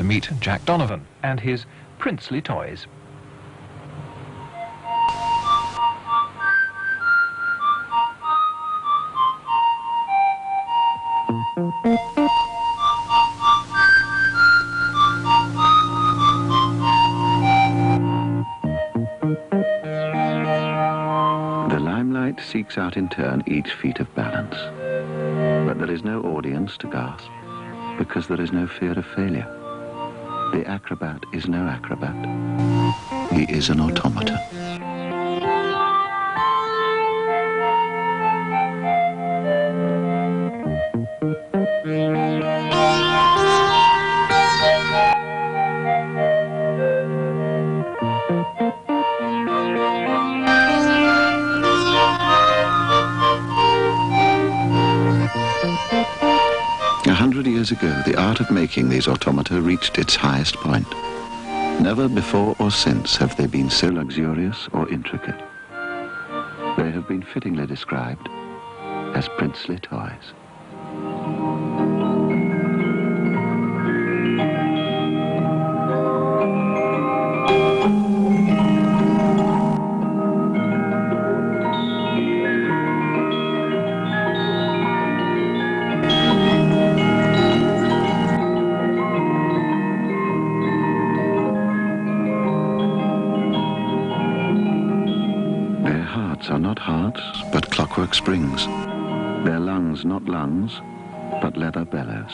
to meet Jack Donovan and his princely toys. The limelight seeks out in turn each feat of balance. But there is no audience to gasp, because there is no fear of failure. The acrobat is no acrobat. He is an automaton. 100 years ago, the art of making these automata reached its highest point. Never before or since have they been so luxurious or intricate. They have been fittingly described as princely toys. Are not hearts, but clockwork springs. Their lungs not lungs, but leather bellows.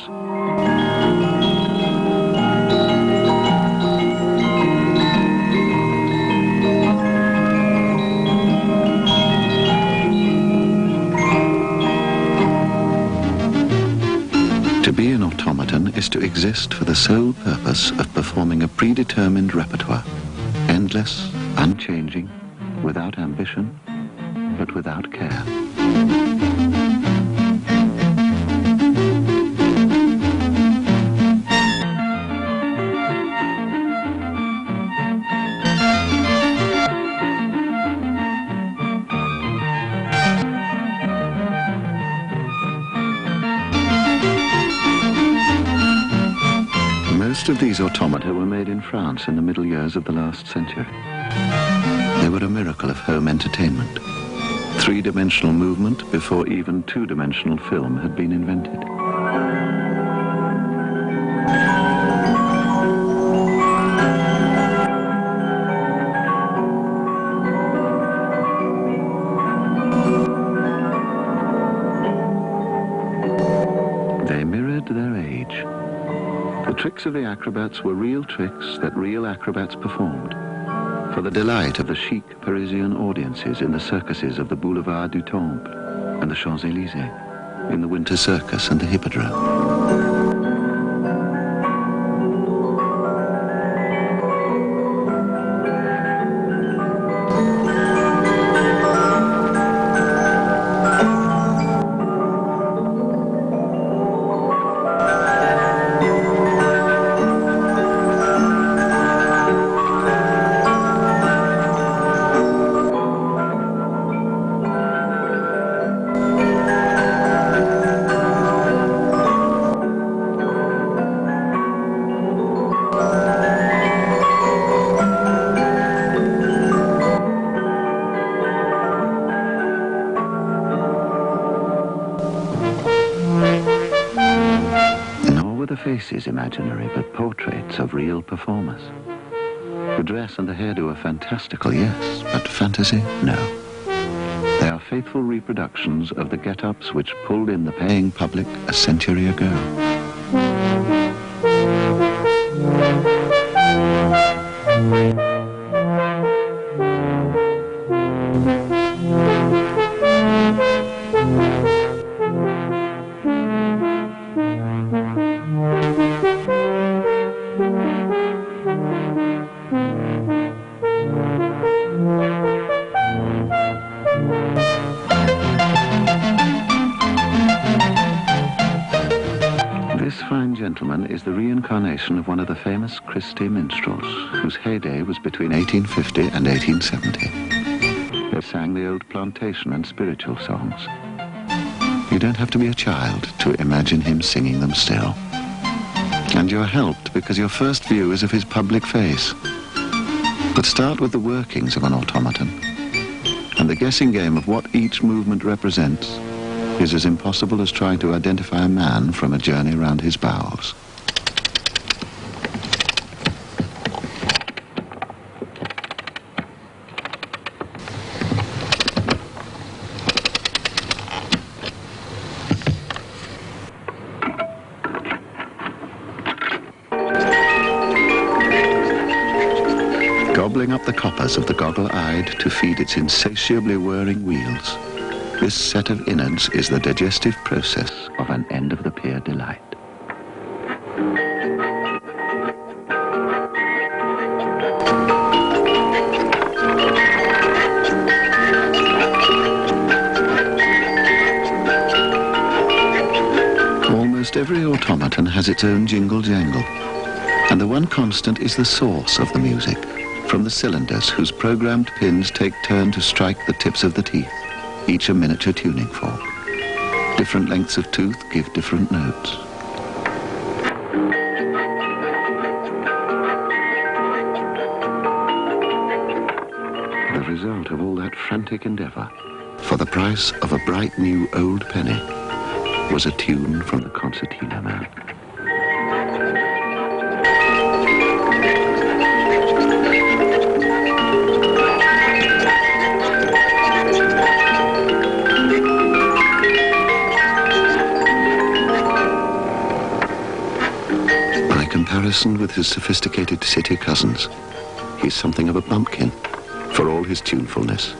To be an automaton is to exist for the sole purpose of performing a predetermined repertoire, endless, unchanging, without ambition, but without care. Most of these automata were made in France in the middle years of the last century. They were a miracle of home entertainment. Three-dimensional movement before even two-dimensional film had been invented. They mirrored their age. The tricks of the acrobats were real tricks that real acrobats performed, for the delight of the chic Parisian audiences in the circuses of the Boulevard du Temple and the Champs-Élysées, in the Winter Circus and the Hippodrome. The faces imaginary, but portraits of real performers. The dress and the hairdo are fantastical, yes, but fantasy, no. They are faithful reproductions of the get-ups which pulled in the paying public a century ago. This fine gentleman is the reincarnation of one of the famous Christie minstrels, whose heyday was between 1850 and 1870. They sang the old plantation and spiritual songs. You don't have to be a child to imagine him singing them still. And you're helped because your first view is of his public face. But start with the workings of an automaton, and the guessing game of what each movement represents is as impossible as trying to identify a man from a journey round his bowels. Gobbling up the coppers of the goggle-eyed to feed its insatiably whirring wheels, this set of innards is the digestive process of an end-of-the-pier delight. Almost every automaton has its own jingle-jangle, and the one constant is the source of the music, from the cylinders whose programmed pins take turn to strike the tips of the teeth, each a miniature tuning fork. Different lengths of tooth give different notes. The result of all that frantic endeavour, for the price of a bright new old penny, was a tune from the concertina man. Comparison with his sophisticated city cousins, he's something of a bumpkin, for all his tunefulness.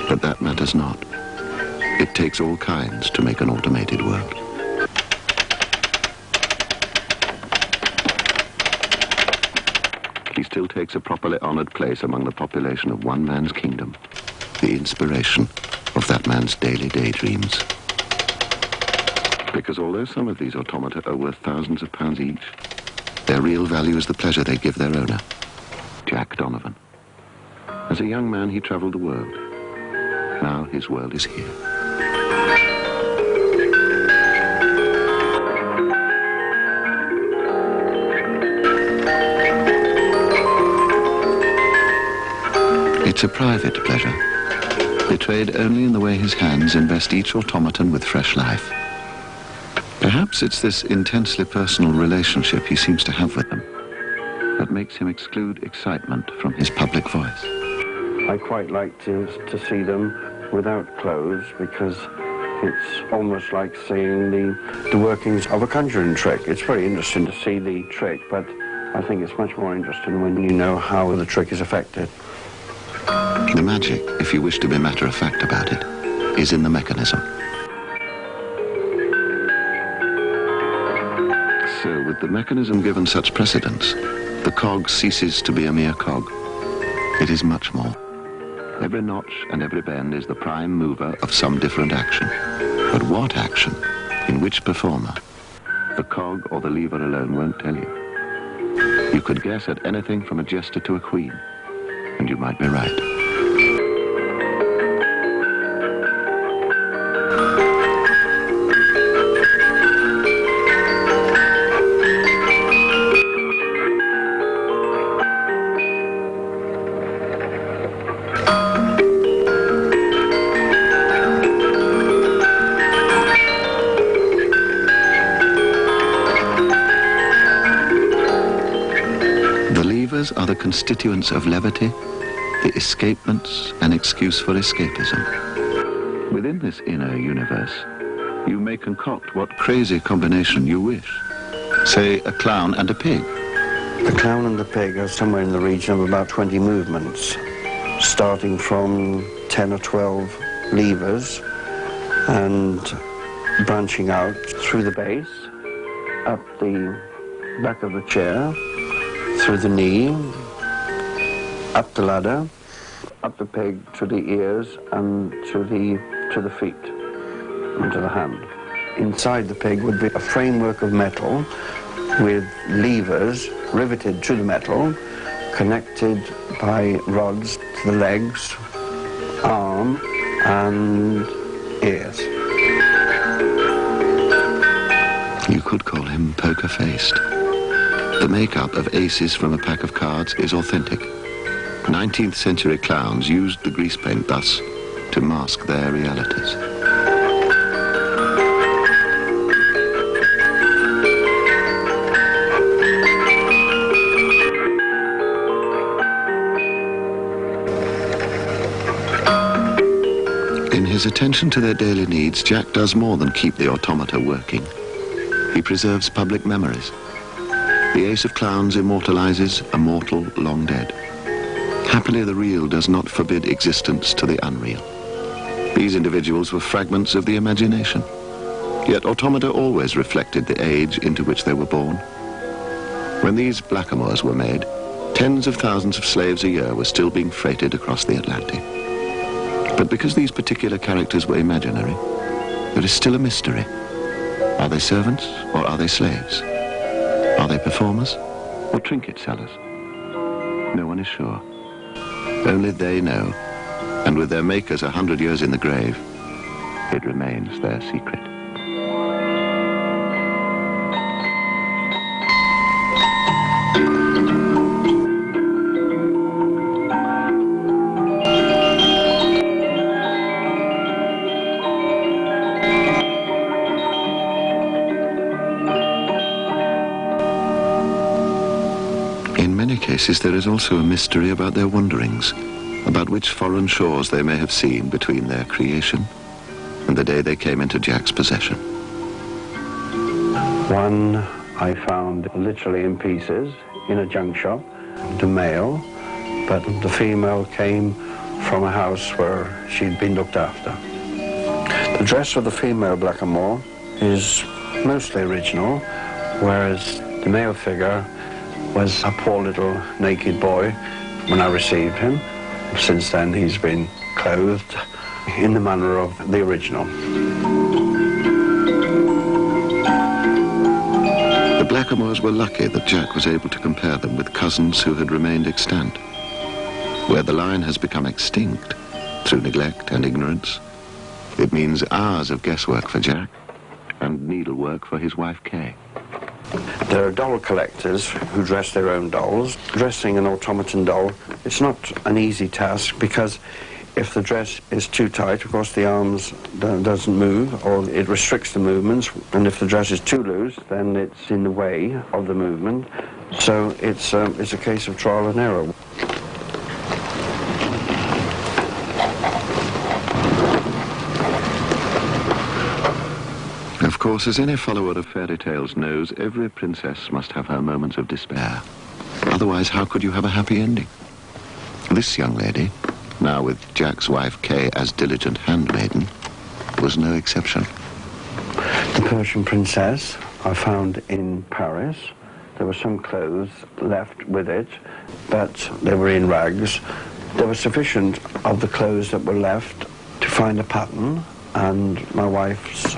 But that matters not. It takes all kinds to make an automated world. He still takes a properly honored place among the population of one man's kingdom, the inspiration of that man's daily daydreams. Because although some of these automata are worth thousands of pounds each, their real value is the pleasure they give their owner, Jack Donovan. As a young man, he traveled the world. Now his world is here. It's a private pleasure, betrayed only in the way his hands invest each automaton with fresh life. Perhaps it's this intensely personal relationship he seems to have with them that makes him exclude excitement from his public voice. I quite like to see them without clothes, because it's almost like seeing the workings of a conjuring trick. It's very interesting to see the trick, but I think it's much more interesting when you know how the trick is affected. The magic, if you wish to be matter-of-fact about it, is in the mechanism. So, with the mechanism given such precedence, the cog ceases to be a mere cog. It is much more. Every notch and every bend is the prime mover of some different action. But what action? In which performer? The cog or the lever alone won't tell you. You could guess at anything from a jester to a queen, and you might be right. Are the constituents of levity, the escapements, an excuse for escapism. Within this inner universe, you may concoct what crazy combination you wish. Say, a clown and a pig. The clown and the pig are somewhere in the region of about 20 movements, starting from 10 or 12 levers and branching out through the base, up the back of the chair, through the knee, up the ladder, up the peg to the ears and to the feet and to the hand. Inside the peg would be a framework of metal with levers riveted to the metal, connected by rods to the legs, arm and ears. You could call him poker-faced. The makeup of aces from a pack of cards is authentic. 19th century clowns used the grease paint thus to mask their realities. In his attention to their daily needs, Jack does more than keep the automata working. He preserves public memories. The Ace of Clowns immortalizes a mortal long dead. Happily, the real does not forbid existence to the unreal. These individuals were fragments of the imagination. Yet automata always reflected the age into which they were born. When these blackamoors were made, tens of thousands of slaves a year were still being freighted across the Atlantic. But because these particular characters were imaginary, there is still a mystery. Are they servants or are they slaves? Are they performers or trinket sellers? No one is sure. Only they know, and with their makers 100 years in the grave, it remains their secret. In many cases, there is also a mystery about their wanderings, about which foreign shores they may have seen between their creation and the day they came into Jack's possession. One I found literally in pieces in a junk shop, the male, but the female came from a house where she'd been looked after. The dress of the female blackamoor is mostly original, whereas the male figure was a poor little naked boy when I received him. Since then he's been clothed in the manner of the original. The blackamoors were lucky that Jack was able to compare them with cousins who had remained extant. Where the line has become extinct through neglect and ignorance, it means hours of guesswork for Jack and needlework for his wife Kay. There are doll collectors who dress their own dolls. Dressing an automaton doll, it's not an easy task because if the dress is too tight, of course the arms doesn't move or it restricts the movements, and if the dress is too loose, then it's in the way of the movement. So it's a case of trial and error. Of course, as any follower of fairy tales knows, every princess must have her moments of despair. Otherwise, how could you have a happy ending? This young lady, now with Jack's wife Kay as diligent handmaiden, was no exception. The Persian princess I found in Paris. There were some clothes left with it, but they were in rags. There was sufficient of the clothes that were left to find a pattern, and my wife's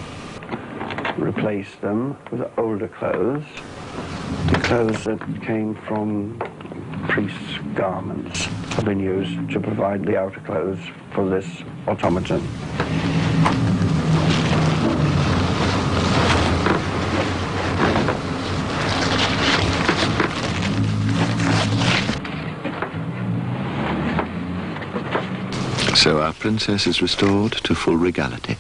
replaced them with older clothes, the clothes that came from priests' garments have been used to provide the outer clothes for this automaton. So our princess is restored to full regality.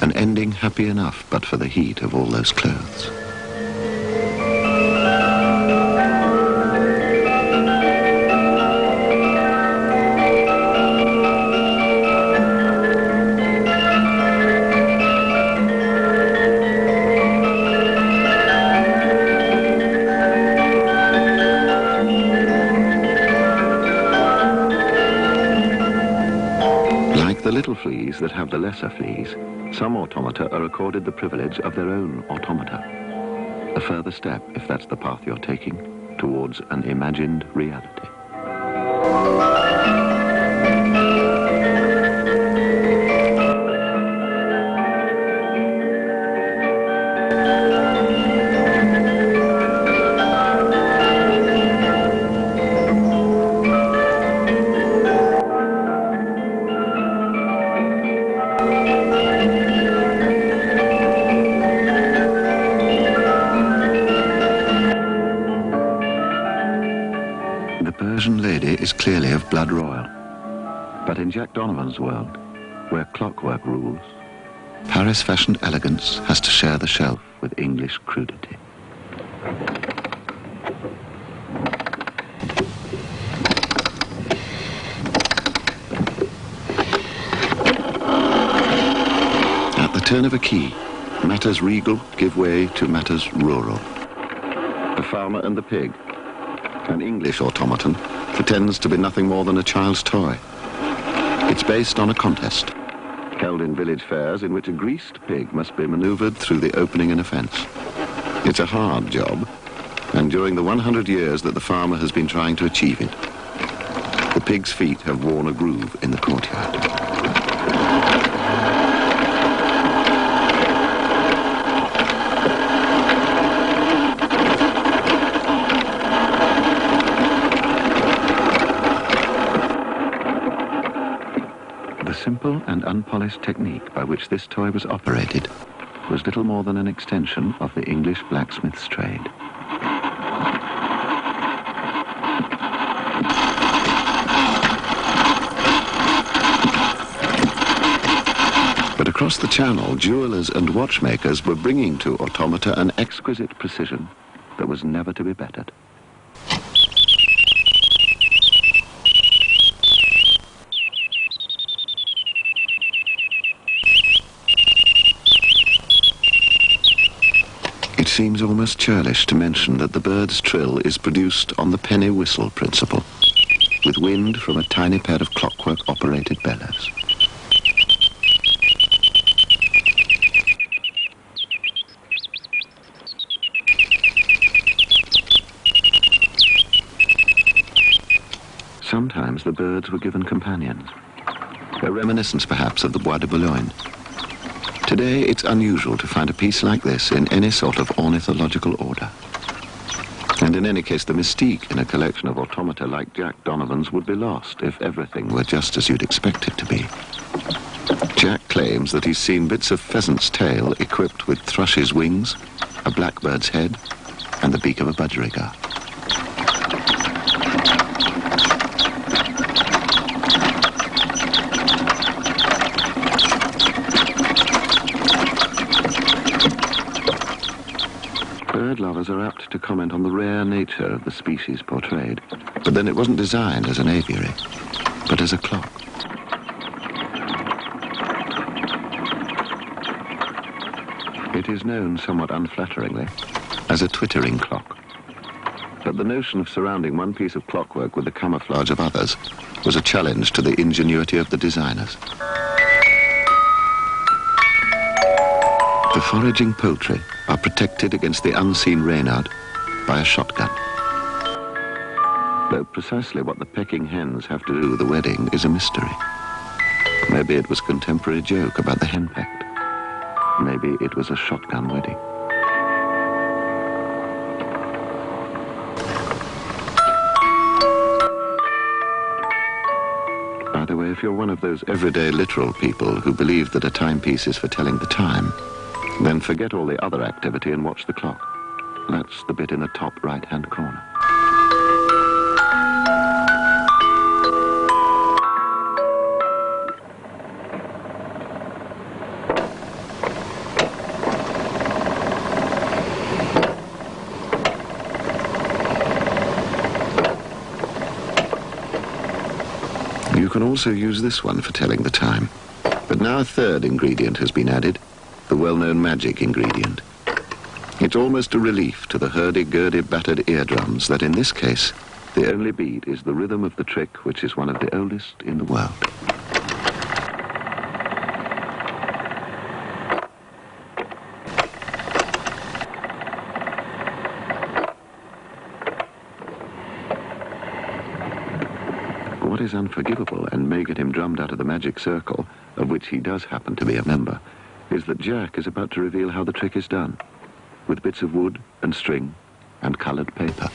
An ending happy enough, but for the heat of all those clothes. Like the little fleas that have the lesser fleas, some automata are accorded the privilege of their own automata. A further step, if that's the path you're taking, towards an imagined reality. Persian lady is clearly of blood royal. But in Jack Donovan's world, where clockwork rules, Paris-fashioned elegance has to share the shelf with English crudity. At the turn of a key, matters regal give way to matters rural. The farmer and the pig, an English automaton, pretends to be nothing more than a child's toy. It's based on a contest, held in village fairs in which a greased pig must be manoeuvred through the opening in a fence. It's a hard job, and during the 100 years that the farmer has been trying to achieve it, the pig's feet have worn a groove in the courtyard. The simple and unpolished technique by which this toy was operated was little more than an extension of the English blacksmith's trade. But across the channel, jewelers and watchmakers were bringing to automata an exquisite precision that was never to be bettered. It seems almost churlish to mention that the bird's trill is produced on the penny whistle principle, with wind from a tiny pair of clockwork-operated bellows. Sometimes the birds were given companions, a reminiscence perhaps of the Bois de Boulogne. Today, it's unusual to find a piece like this in any sort of ornithological order. And in any case, the mystique in a collection of automata like Jack Donovan's would be lost if everything were just as you'd expect it to be. Jack claims that he's seen bits of pheasant's tail equipped with thrush's wings, a blackbird's head, and the beak of a budgerigar. Bird lovers are apt to comment on the rare nature of the species portrayed, but then it wasn't designed as an aviary, but as a clock. It is known somewhat unflatteringly as a twittering clock, but the notion of surrounding one piece of clockwork with the camouflage of others was a challenge to the ingenuity of the designers. The foraging poultry are protected against the unseen reynard by a shotgun. Though precisely what the pecking hens have to do with the wedding is a mystery. Maybe it was a contemporary joke about the henpecked. Maybe it was a shotgun wedding. By the way, if you're one of those everyday literal people who believe that a timepiece is for telling the time, then forget all the other activity and watch the clock. That's the bit in the top right-hand corner. You can also use this one for telling the time. But now a third ingredient has been added, the well-known magic ingredient. It's almost a relief to the hurdy-gurdy battered eardrums that in this case, the only beat is the rhythm of the trick, which is one of the oldest in the world. What is unforgivable and may get him drummed out of the magic circle, of which he does happen to be a member, is that Jack is about to reveal how the trick is done, with bits of wood and string and coloured paper.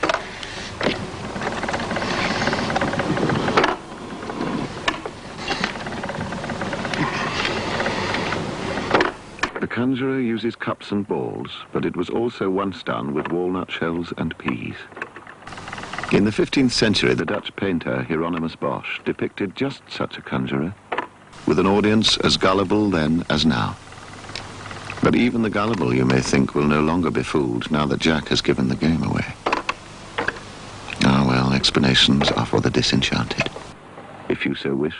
The conjurer uses cups and balls, but it was also once done with walnut shells and peas. In the 15th century, the Dutch painter Hieronymus Bosch depicted just such a conjurer, with an audience as gullible then as now. But even the gullible, you may think, will no longer be fooled now that Jack has given the game away. Ah, well, explanations are for the disenchanted. If you so wish,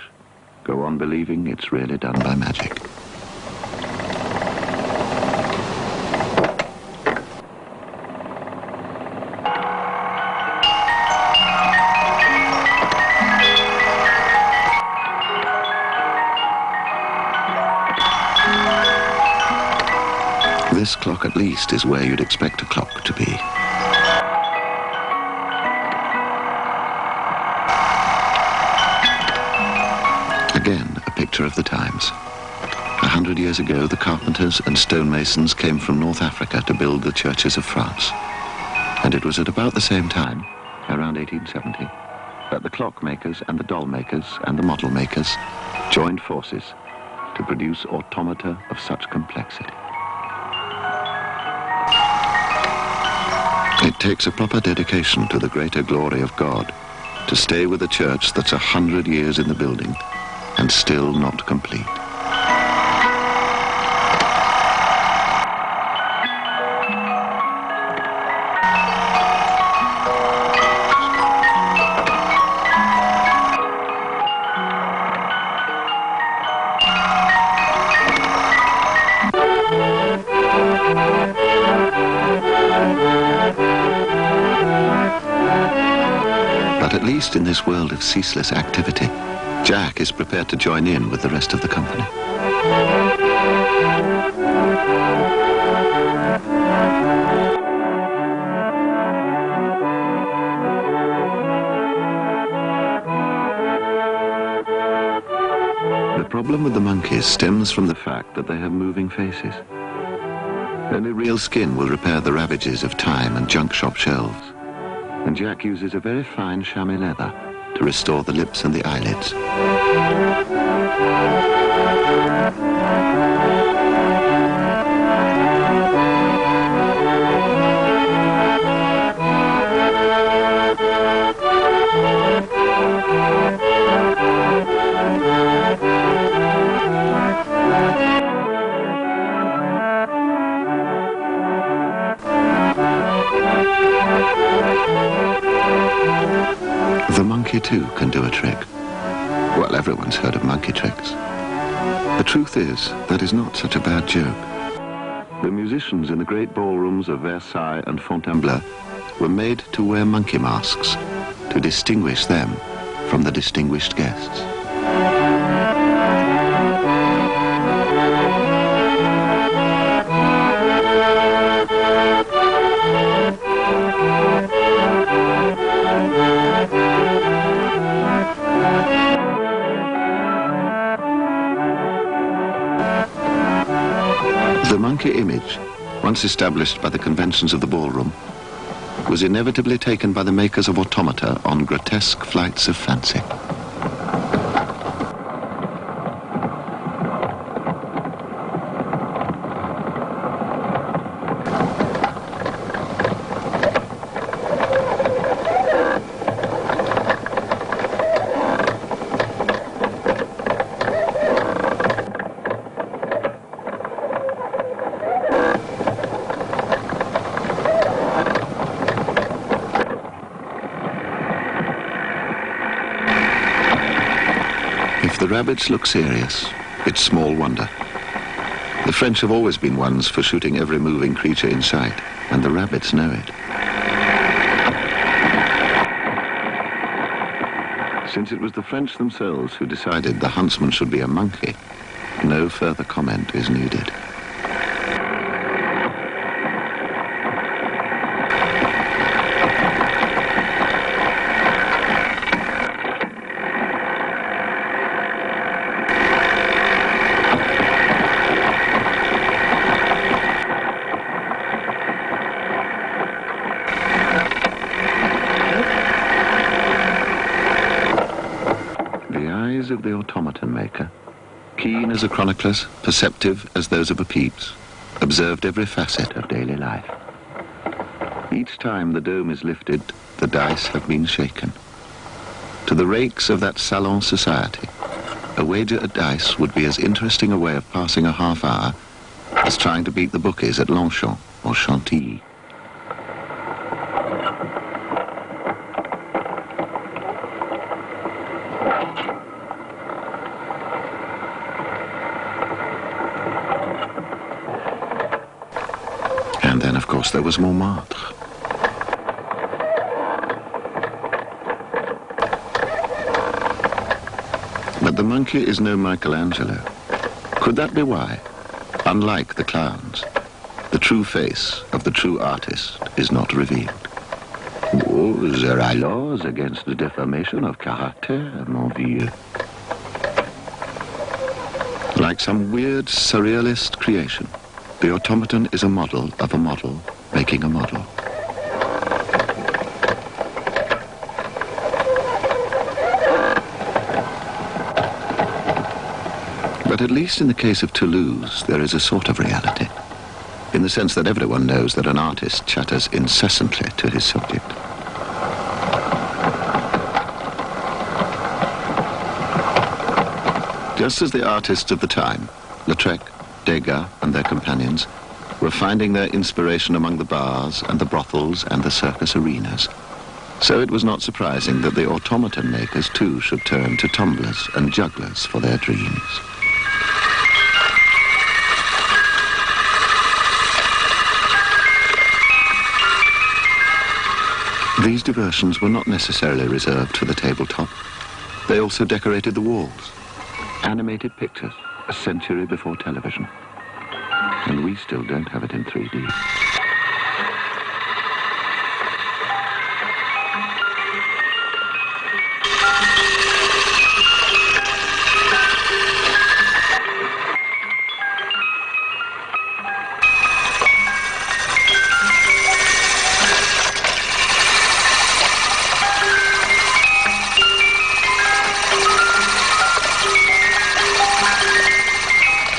go on believing it's really done by magic. This clock, at least, is where you'd expect a clock to be. Again, a picture of the times. 100 years ago, the carpenters and stonemasons came from North Africa to build the churches of France. And it was at about the same time, around 1870, that the clockmakers and the doll makers and the model makers joined forces to produce automata of such complexity. It takes a proper dedication to the greater glory of God to stay with a church that's 100 years in the building and still not complete. But at least in this world of ceaseless activity, Jack is prepared to join in with the rest of the company. The problem with the monkeys stems from the fact that they have moving faces. Only real skin will repair the ravages of time and junk shop shelves. And Jack uses a very fine chamois leather to restore the lips and the eyelids. The monkey, too, can do a trick. Well, everyone's heard of monkey tricks. The truth is, that is not such a bad joke. The musicians in the great ballrooms of Versailles and Fontainebleau were made to wear monkey masks to distinguish them from the distinguished guests. The monkey image, once established by the conventions of the ballroom, was inevitably taken by the makers of automata on grotesque flights of fancy. If the rabbits look serious, it's small wonder. The French have always been ones for shooting every moving creature in sight, and the rabbits know it. Since it was the French themselves who decided the huntsman should be a monkey, no further comment is needed. Of the automaton maker, keen as a chronicler's, perceptive as those of a Pepys, observed every facet of daily life. Each time the dome is lifted, the dice have been shaken. To the rakes of that salon society, a wager at dice would be as interesting a way of passing a half hour as trying to beat the bookies at Longchamp or Chantilly. And then, of course, there was Montmartre. But the monkey is no Michelangelo. Could that be why, unlike the clowns, the true face of the true artist is not revealed? Oh, there are laws against the defamation of character, mon vieux. Like some weird surrealist creation, the automaton is a model of a model making a model. But at least in the case of Toulouse, there is a sort of reality, in the sense that everyone knows that an artist chatters incessantly to his subject. Just as the artists of the time, Lautrec, Degas, and their companions, were finding their inspiration among the bars and the brothels and the circus arenas, so it was not surprising that the automaton makers too should turn to tumblers and jugglers for their dreams. These diversions were not necessarily reserved for the tabletop. They also decorated the walls. Animated pictures, a century before television. And we still don't have it in 3D.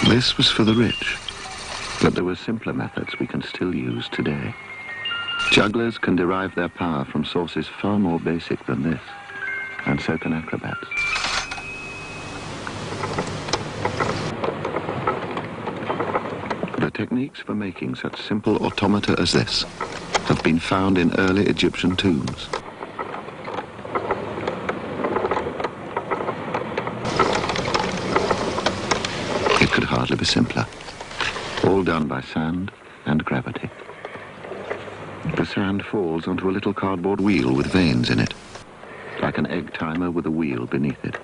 This was for the rich, but there were simpler methods we can still use today. Jugglers can derive their power from sources far more basic than this, and so can acrobats. The techniques for making such simple automata as this have been found in early Egyptian tombs. It could hardly be simpler. All done by sand and gravity. The sand falls onto a little cardboard wheel with vanes in it, like an egg timer with a wheel beneath it.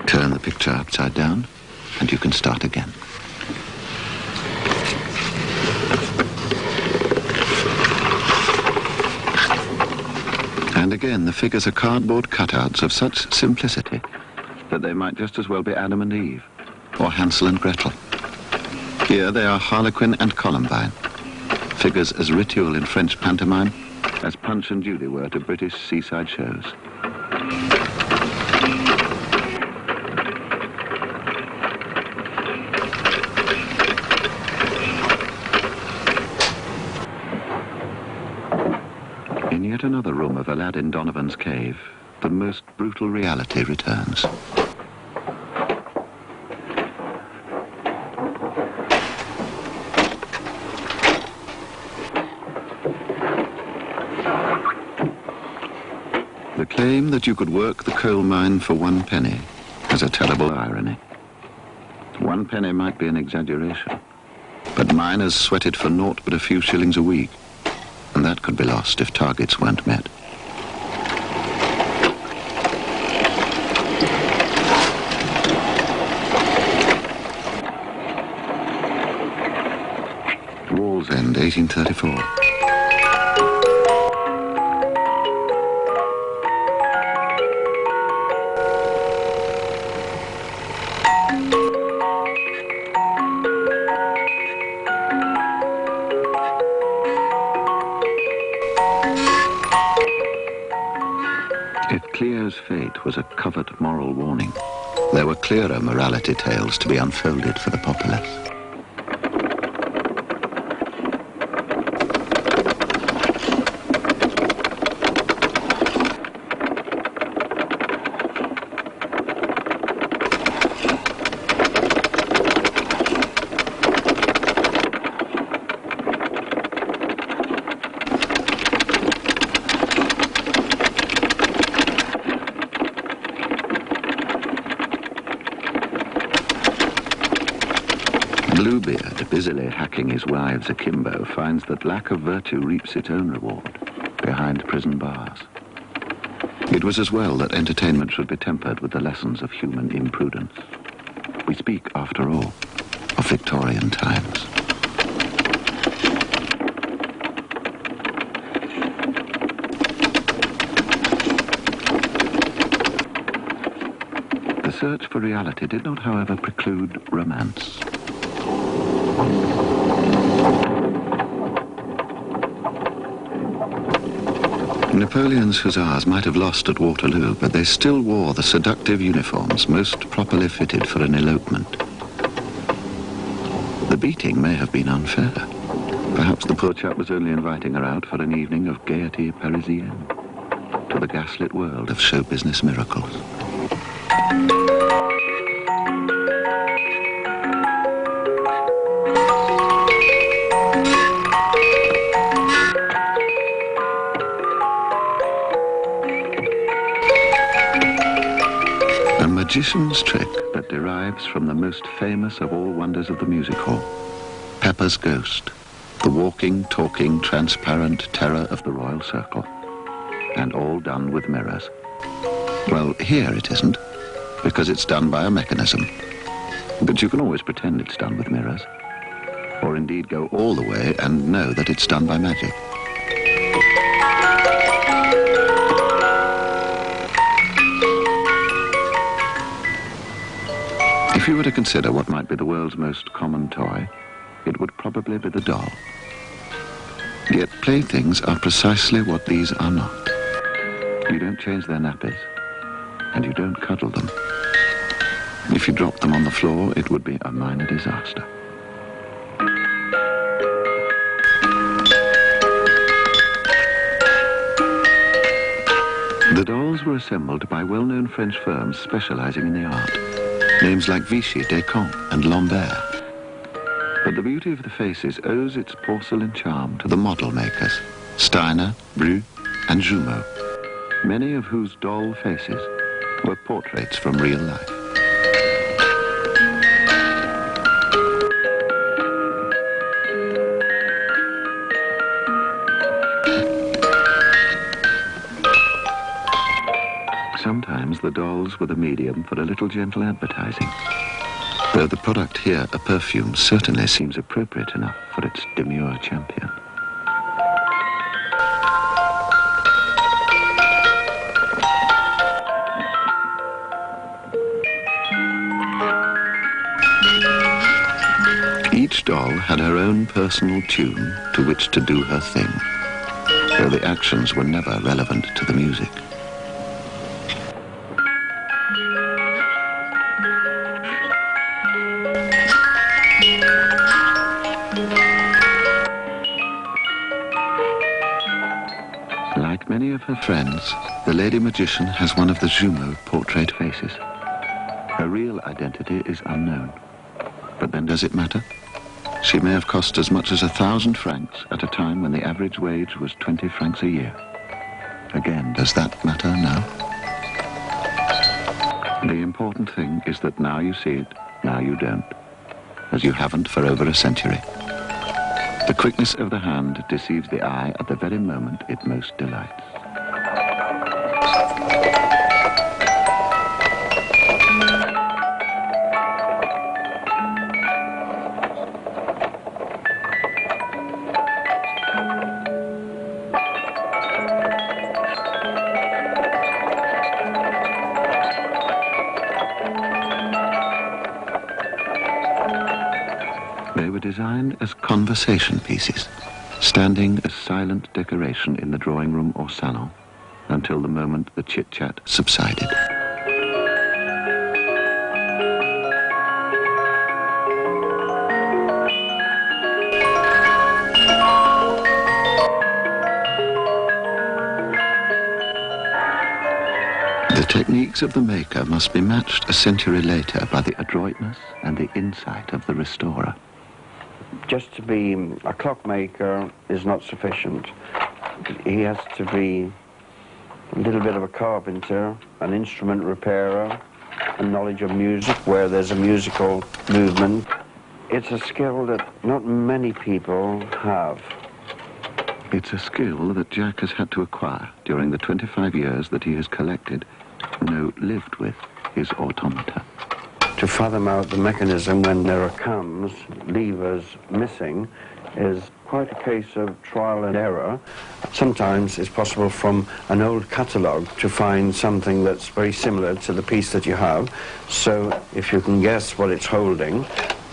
Turn the picture upside down, and you can start again. And again, the figures are cardboard cutouts of such simplicity that they might just as well be Adam and Eve, or Hansel and Gretel. Here they are Harlequin and Columbine, figures as ritual in French pantomime as Punch and Judy were to British seaside shows. In yet another room of Aladdin Donovan's cave, the most brutal reality returns. The claim that you could work the coal mine for 1 penny has a terrible irony. 1 penny might be an exaggeration, but miners sweated for naught but a few shillings a week, and that could be lost if targets weren't met. Wallsend, 1834. If Clio's fate was a covert moral warning, there were clearer morality tales to be unfolded for the populace. Bluebeard, busily hacking his wives akimbo, finds that lack of virtue reaps its own reward behind prison bars. It was as well that entertainment should be tempered with the lessons of human imprudence. We speak, after all, of Victorian times. The search for reality did not, however, preclude romance. Napoleon's hussars might have lost at Waterloo, but they still wore the seductive uniforms most properly fitted for an elopement. The beating may have been unfair. Perhaps the poor chap was only inviting her out for an evening of gaiety parisienne, to the gaslit world of show business miracles. A magician's trick that derives from the most famous of all wonders of the music hall, Pepper's Ghost, the walking, talking, transparent terror of the Royal Circle, and all done with mirrors. Well, here it isn't, because it's done by a mechanism. But you can always pretend it's done with mirrors, or indeed go all the way and know that it's done by magic. If you were to consider what might be the world's most common toy, it would probably be the doll. Yet playthings are precisely what these are not. You don't change their nappies, and you don't cuddle them. If you dropped them on the floor, it would be a minor disaster. The dolls were assembled by well-known French firms specializing in the art. Names like Vichy, Descamps, and Lambert. But the beauty of the faces owes its porcelain charm to the model makers, Steiner, Bru, and Jumeau, many of whose doll faces were portraits from real life. Sometimes the dolls were the medium for a little gentle advertising, though the product here, a perfume, certainly seems appropriate enough for its demure champion. Each doll had her own personal tune to which to do her thing, though the actions were never relevant to the music. Like many of her friends, the lady magician has one of the Jumeau portrait faces. Her real identity is unknown. But then does it matter? She may have cost as much as 1,000 francs at a time when the average wage was 20 francs a year. Again, does that matter now? The important thing is that now you see it, now you don't, as you haven't for over a century. The quickness of the hand deceives the eye at the very moment it most delights. were designed as conversation pieces, standing as silent decoration in the drawing room or salon until the moment the chit-chat subsided. The techniques of the maker must be matched a century later by the adroitness and the insight of the restorer. Just to be a clockmaker is not sufficient. He has to be a little bit of a carpenter, an instrument repairer, a knowledge of music where there's a musical movement. It's a skill that not many people have. It's a skill that Jack has had to acquire during the 25 years that he has collected, no, lived with, his automata. To fathom out the mechanism when there are cams, levers missing, is quite a case of trial and error. Sometimes it's possible from an old catalogue to find something that's very similar to the piece that you have. So if you can guess what it's holding,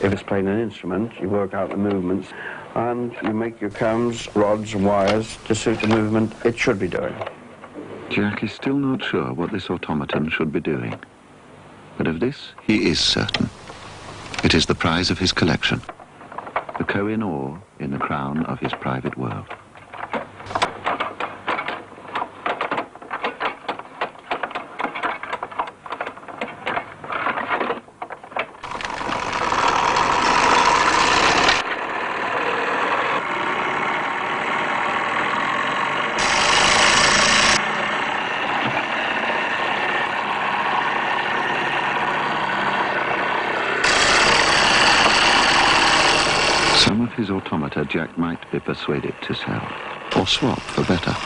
if it's playing an instrument, you work out the movements and you make your cams, rods and wires to suit the movement it should be doing. Jack is still not sure what this automaton should be doing. But of this, he is certain. It is the prize of his collection, the Koh-i-Noor in the crown of his private world. Some of his automata Jack might be persuaded to sell, or swap for better.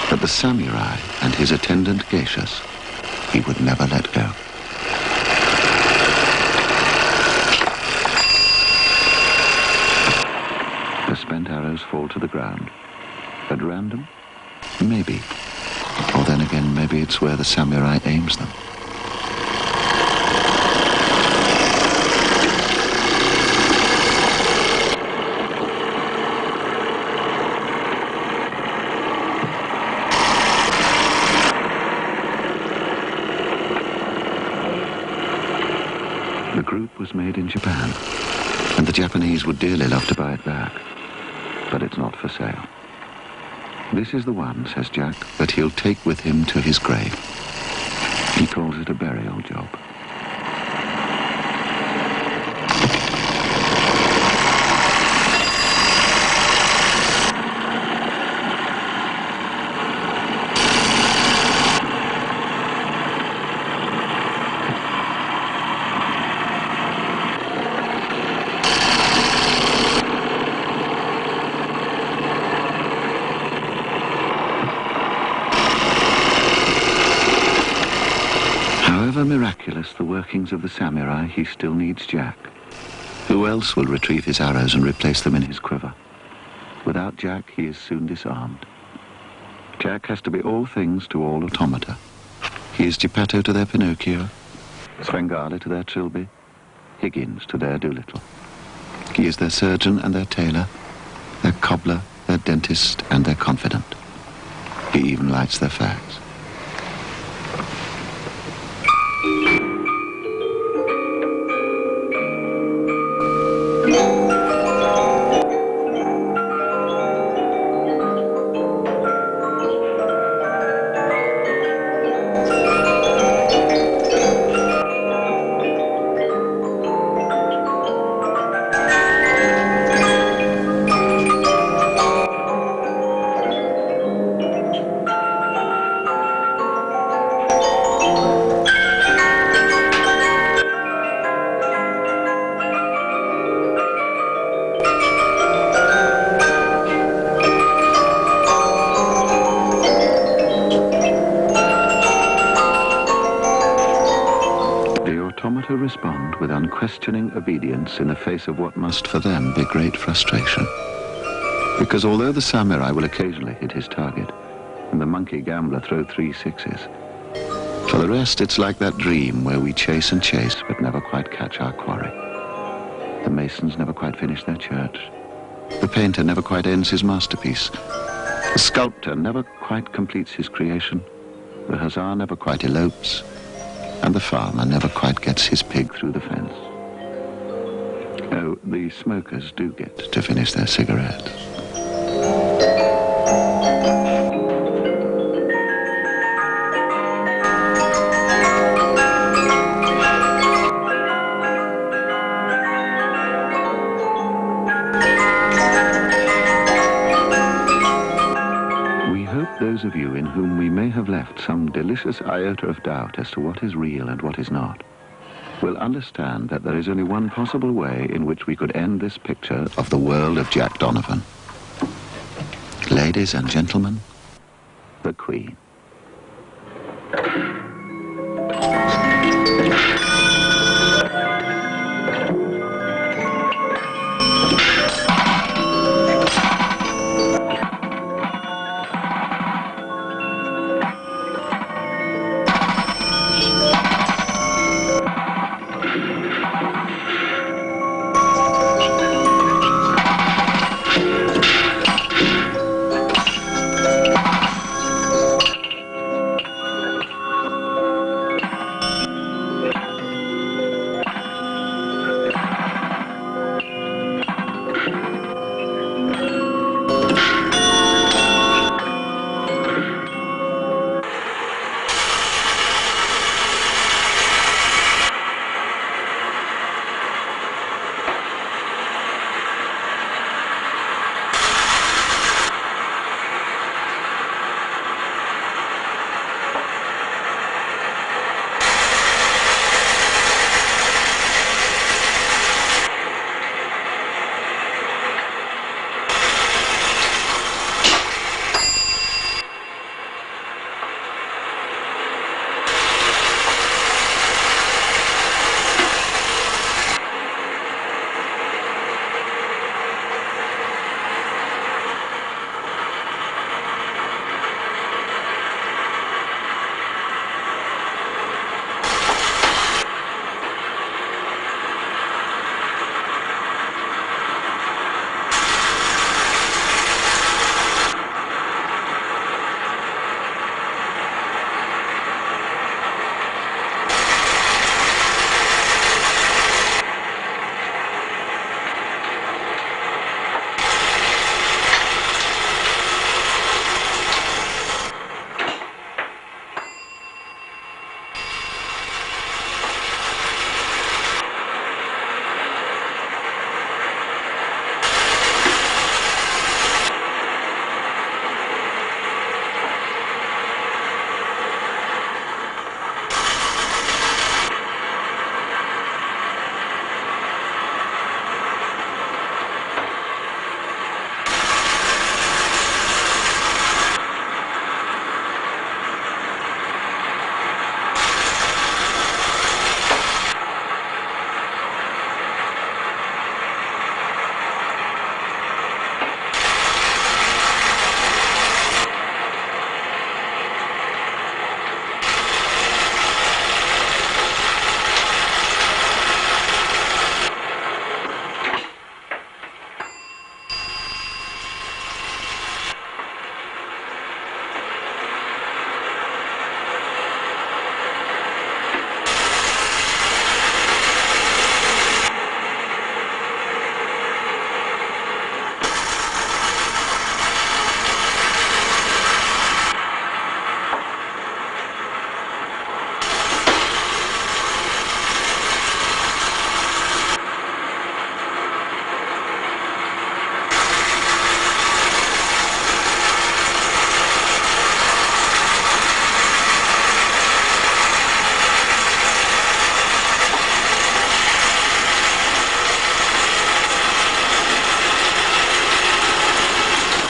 But the samurai and his attendant geishas, he would never let go. The spent arrows fall to the ground. At random? Maybe. Or then again, maybe it's where the samurai aims them. The group was made in Japan, and the Japanese would dearly love to buy it back. But it's not for sale. This is the one, says Jack, that he'll take with him to his grave. He calls it a burial job. However miraculous the workings of the samurai, he still needs Jack. Who else will retrieve his arrows and replace them in his quiver? Without Jack, he is soon disarmed. Jack has to be all things to all automata. He is Geppetto to their Pinocchio, Svengale to their Trilby, Higgins to their Doolittle. He is their surgeon and their tailor, their cobbler, their dentist, and their confidant. He even lights their fags. Automata respond with unquestioning obedience in the face of what must for them be great frustration. Because although the samurai will occasionally hit his target, and the monkey gambler throw 3 sixes, for the rest it's like that dream where we chase and chase but never quite catch our quarry. The masons never quite finish their church. The painter never quite ends his masterpiece. The sculptor never quite completes his creation. The hussar never quite elopes. And the farmer never quite gets his pig through the fence. Oh, the smokers do get to finish their cigarettes. Those of you in whom we may have left some delicious iota of doubt as to what is real and what is not, will understand that there is only one possible way in which we could end this picture of the world of Jack Donovan. Ladies and gentlemen, the Queen.